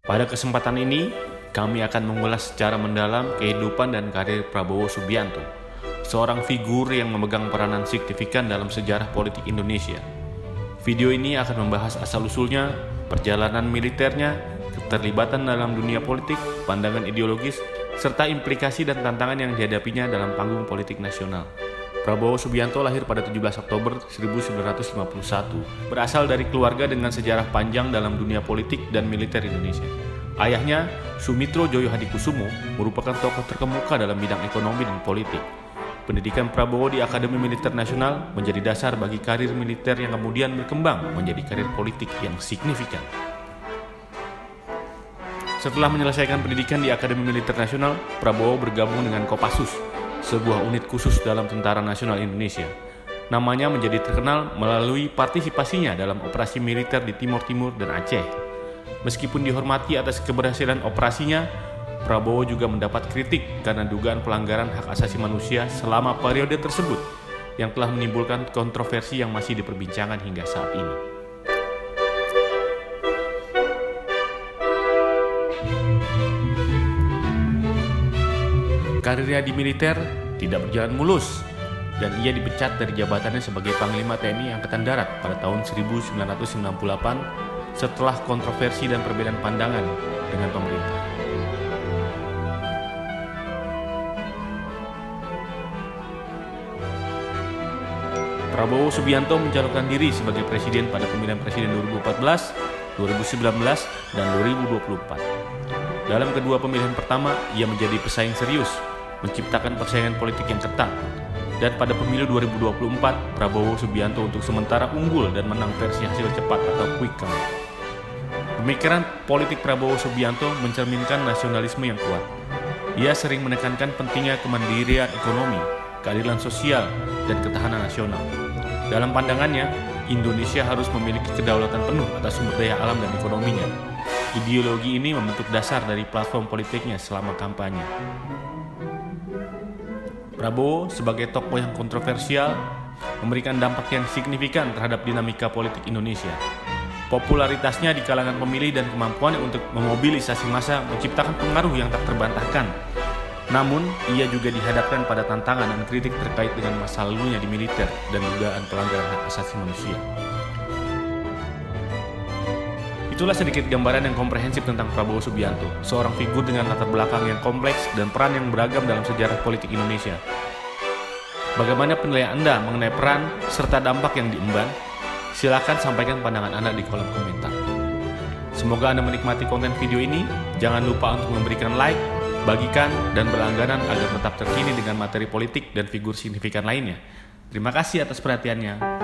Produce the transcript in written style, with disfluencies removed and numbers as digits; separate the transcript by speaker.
Speaker 1: Pada kesempatan ini, kami akan mengulas secara mendalam kehidupan dan karir Prabowo Subianto, seorang figur yang memegang peranan signifikan dalam sejarah politik Indonesia. Video ini akan membahas asal-usulnya, perjalanan militernya, keterlibatan dalam dunia politik, pandangan ideologis, serta implikasi dan tantangan yang dihadapinya dalam panggung politik nasional. Prabowo Subianto lahir pada 17 Oktober 1951, berasal dari keluarga dengan sejarah panjang dalam dunia politik dan militer Indonesia. Ayahnya, Sumitro Joyo Hadikusumo, merupakan tokoh terkemuka dalam bidang ekonomi dan politik. Pendidikan Prabowo di Akademi Militer Nasional menjadi dasar bagi karir militer yang kemudian berkembang menjadi karir politik yang signifikan. Setelah menyelesaikan pendidikan di Akademi Militer Nasional, Prabowo bergabung dengan Kopassus, sebuah unit khusus dalam Tentara Nasional Indonesia. Namanya menjadi terkenal melalui partisipasinya dalam operasi militer di Timur Timur dan Aceh. Meskipun dihormati atas keberhasilan operasinya, Prabowo juga mendapat kritik karena dugaan pelanggaran hak asasi manusia selama periode tersebut yang telah menimbulkan kontroversi yang masih diperbincangkan hingga saat ini. Karirnya di militer tidak berjalan mulus dan ia dipecat dari jabatannya sebagai Panglima TNI Angkatan Darat pada tahun 1998 setelah kontroversi dan perbedaan pandangan dengan pemerintah. Prabowo Subianto mencalonkan diri sebagai presiden pada pemilihan presiden 2014, 2019, dan 2024. Dalam kedua pemilihan pertama, ia menjadi pesaing serius, menciptakan persaingan politik yang ketat. Dan pada pemilu 2024, Prabowo Subianto untuk sementara unggul dan menang versi hasil cepat atau quick count. Pemikiran politik Prabowo Subianto mencerminkan nasionalisme yang kuat. Ia sering menekankan pentingnya kemandirian ekonomi, keadilan sosial, dan ketahanan nasional. Dalam pandangannya, Indonesia harus memiliki kedaulatan penuh atas sumber daya alam dan ekonominya. Ideologi ini membentuk dasar dari platform politiknya selama kampanye. Prabowo sebagai tokoh yang kontroversial memberikan dampak yang signifikan terhadap dinamika politik Indonesia. Popularitasnya di kalangan pemilih dan kemampuannya untuk memobilisasi massa menciptakan pengaruh yang tak terbantahkan. Namun, ia juga dihadapkan pada tantangan dan kritik terkait dengan masa lalunya di militer dan dugaan pelanggaran hak asasi manusia. Itulah sedikit gambaran yang komprehensif tentang Prabowo Subianto, seorang figur dengan latar belakang yang kompleks dan peran yang beragam dalam sejarah politik Indonesia. Bagaimana penilaian Anda mengenai peran serta dampak yang diemban? Silakan sampaikan pandangan Anda di kolom komentar. Semoga Anda menikmati konten video ini. Jangan lupa untuk memberikan like, bagikan, dan berlangganan agar tetap terkini dengan materi politik dan figur signifikan lainnya. Terima kasih atas perhatiannya.